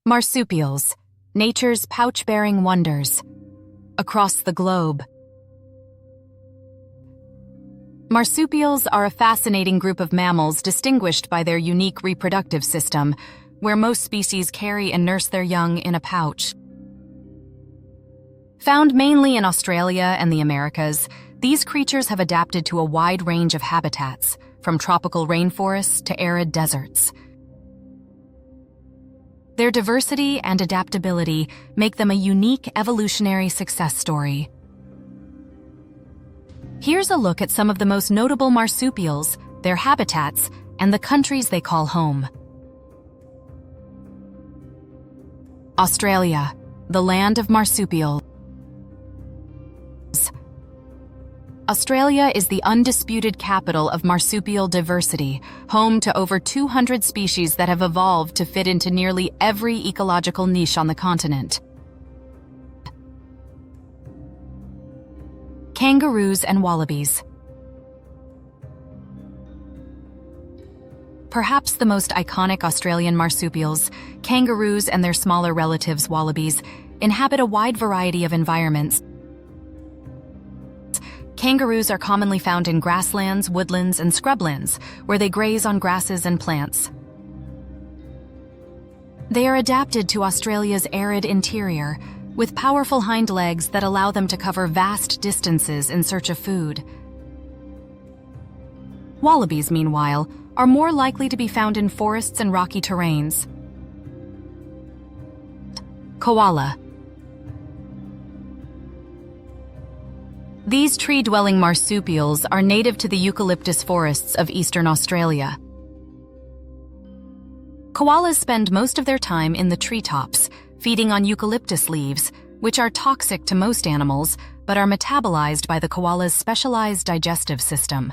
Marsupials, nature's pouch-bearing wonders. Across the globe. Marsupials are a fascinating group of mammals distinguished by their unique reproductive system, where most species carry and nurse their young in a pouch. Found mainly in Australia and the Americas, these creatures have adapted to a wide range of habitats, from tropical rainforests to arid deserts. Their diversity and adaptability make them a unique evolutionary success story. Here's a look at some of the most notable marsupials, their habitats, and the countries they call home. Australia, the land of marsupials. Australia is the undisputed capital of marsupial diversity, home to over 200 species that have evolved to fit into nearly every ecological niche on the continent. Kangaroos and wallabies. Perhaps the most iconic Australian marsupials, kangaroos and their smaller relatives wallabies, inhabit a wide variety of environments. Kangaroos are commonly found in grasslands, woodlands, and scrublands, where they graze on grasses and plants. They are adapted to Australia's arid interior, with powerful hind legs that allow them to cover vast distances in search of food. Wallabies, meanwhile, are more likely to be found in forests and rocky terrains. Koala. These tree-dwelling marsupials are native to the eucalyptus forests of eastern Australia. Koalas spend most of their time in the treetops, feeding on eucalyptus leaves, which are toxic to most animals but are metabolized by the koala's specialized digestive system.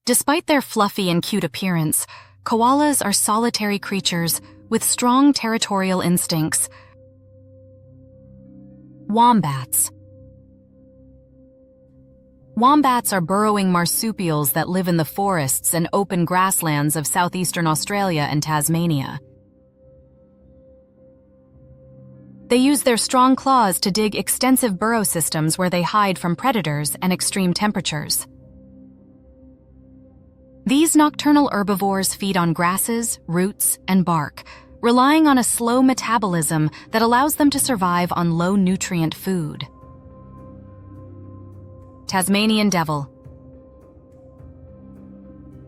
Despite their fluffy and cute appearance, koalas are solitary creatures with strong territorial instincts. Wombats. Wombats are burrowing marsupials that live in the forests and open grasslands of southeastern Australia and Tasmania. They use their strong claws to dig extensive burrow systems where they hide from predators and extreme temperatures. These nocturnal herbivores feed on grasses, roots, and bark, relying on a slow metabolism that allows them to survive on low-nutrient food. Tasmanian devil.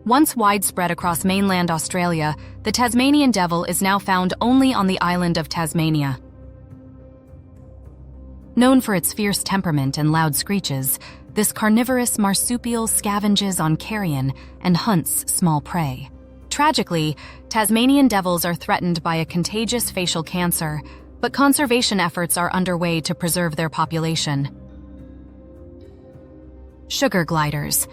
Once widespread across mainland Australia, the Tasmanian devil is now found only on the island of Tasmania. Known for its fierce temperament and loud screeches, this carnivorous marsupial scavenges on carrion and hunts small prey. Tragically, Tasmanian devils are threatened by a contagious facial cancer, but conservation efforts are underway to preserve their population. Sugar gliders.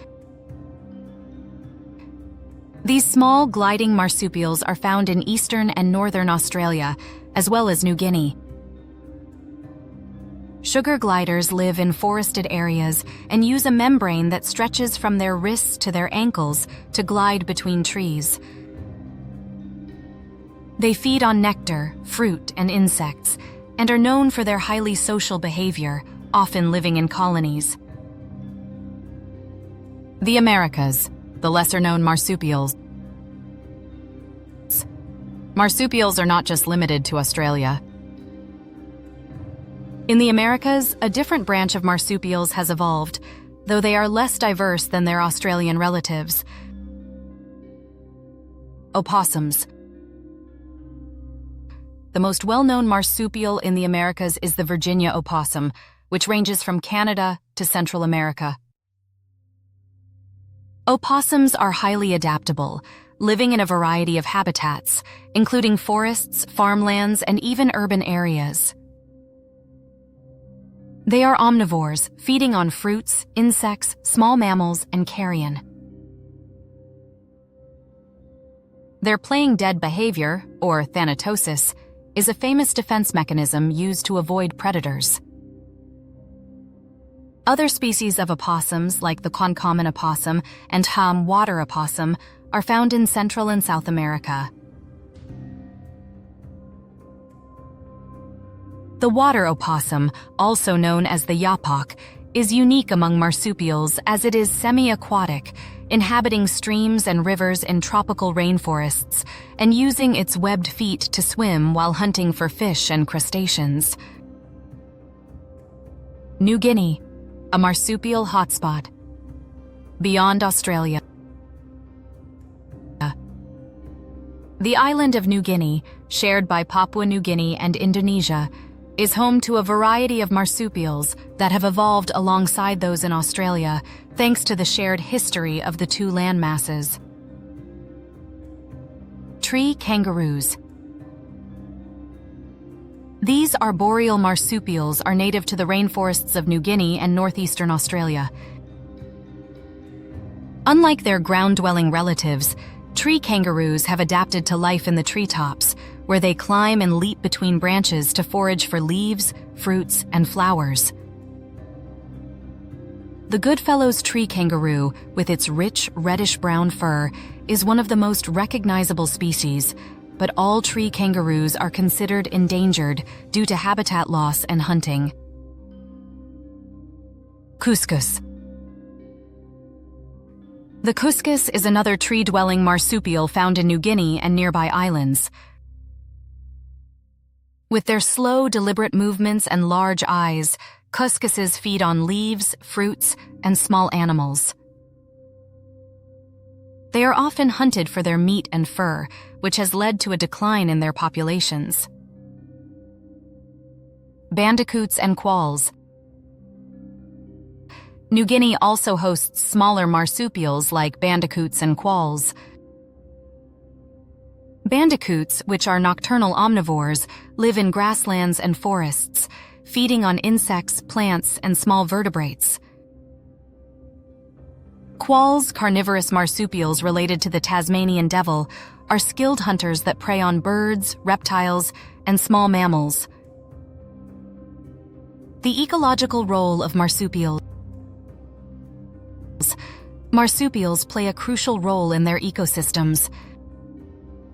These small, gliding marsupials are found in eastern and northern Australia, as well as New Guinea. Sugar gliders live in forested areas and use a membrane that stretches from their wrists to their ankles to glide between trees. They feed on nectar, fruit, and insects, and are known for their highly social behavior, often living in colonies. The Americas, the lesser-known marsupials. Marsupials are not just limited to Australia. In the Americas, a different branch of marsupials has evolved, though they are less diverse than their Australian relatives. Opossums. The most well-known marsupial in the Americas is the Virginia opossum, which ranges from Canada to Central America. Opossums are highly adaptable, living in a variety of habitats, including forests, farmlands, and even urban areas. They are omnivores, feeding on fruits, insects, small mammals, and carrion. Their playing dead behavior, or thanatosis, is a famous defense mechanism used to avoid predators. Other species of opossums, like the concommon opossum and water opossum, are found in Central and South America. The water opossum, also known as the yapok, is unique among marsupials as it is semi-aquatic, inhabiting streams and rivers in tropical rainforests and using its webbed feet to swim while hunting for fish and crustaceans. New Guinea, a marsupial hotspot. Beyond Australia. The island of New Guinea, shared by Papua New Guinea and Indonesia, is home to a variety of marsupials that have evolved alongside those in Australia thanks to the shared history of the two landmasses. Tree kangaroos. These arboreal marsupials are native to the rainforests of New Guinea and northeastern Australia. Unlike their ground-dwelling relatives, tree kangaroos have adapted to life in the treetops, where they climb and leap between branches to forage for leaves, fruits, and flowers. The Goodfellows tree kangaroo, with its rich reddish-brown fur, is one of the most recognizable species, but all tree kangaroos are considered endangered due to habitat loss and hunting. Cuscus. The cuscus is another tree-dwelling marsupial found in New Guinea and nearby islands. With their slow, deliberate movements and large eyes, cuscuses feed on leaves, fruits, and small animals. They are often hunted for their meat and fur, which has led to a decline in their populations. Bandicoots and quolls. New Guinea also hosts smaller marsupials like bandicoots and quolls. Bandicoots, which are nocturnal omnivores, live in grasslands and forests, feeding on insects, plants, and small vertebrates. Quolls, carnivorous marsupials related to the Tasmanian devil, are skilled hunters that prey on birds, reptiles, and small mammals. The ecological role of marsupials. Marsupials play a crucial role in their ecosystems.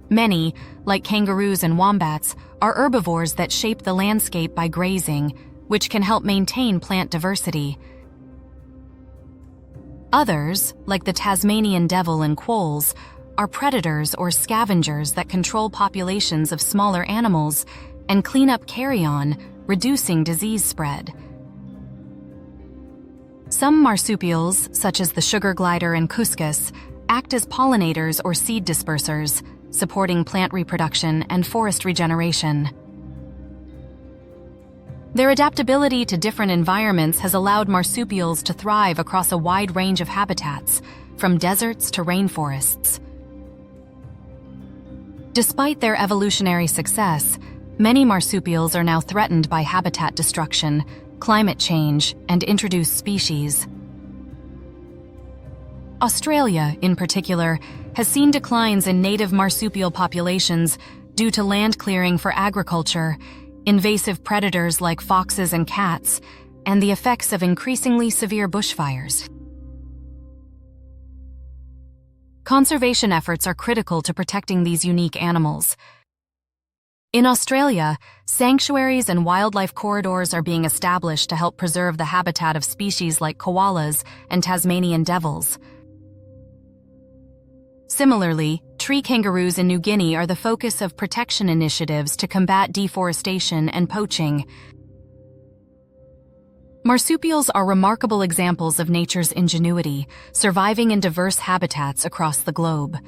Many, like kangaroos and wombats, are herbivores that shape the landscape by grazing, which can help maintain plant diversity. Others, like the Tasmanian devil and quolls, are predators or scavengers that control populations of smaller animals and clean up carrion, reducing disease spread. Some marsupials, such as the sugar glider and cuscus, act as pollinators or seed dispersers, supporting plant reproduction and forest regeneration. Their adaptability to different environments has allowed marsupials to thrive across a wide range of habitats, from deserts to rainforests. Despite their evolutionary success, many marsupials are now threatened by habitat destruction, climate change, and introduced species. Australia, in particular, has seen declines in native marsupial populations due to land clearing for agriculture, invasive predators like foxes and cats, and the effects of increasingly severe bushfires. Conservation efforts are critical to protecting these unique animals. In Australia, sanctuaries and wildlife corridors are being established to help preserve the habitat of species like koalas and Tasmanian devils. Similarly, tree kangaroos in New Guinea are the focus of protection initiatives to combat deforestation and poaching. Marsupials are remarkable examples of nature's ingenuity, surviving in diverse habitats across the globe.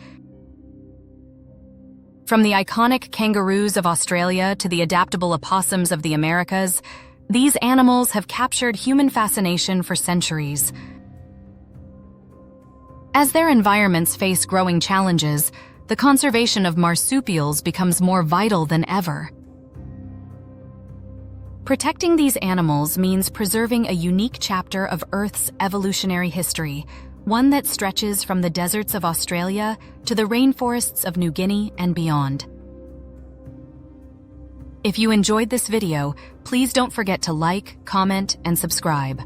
From the iconic kangaroos of Australia to the adaptable opossums of the Americas, these animals have captured human fascination for centuries. As their environments face growing challenges, the conservation of marsupials becomes more vital than ever. Protecting these animals means preserving a unique chapter of Earth's evolutionary history, one that stretches from the deserts of Australia to the rainforests of New Guinea and beyond. If you enjoyed this video, please don't forget to like, comment, and subscribe.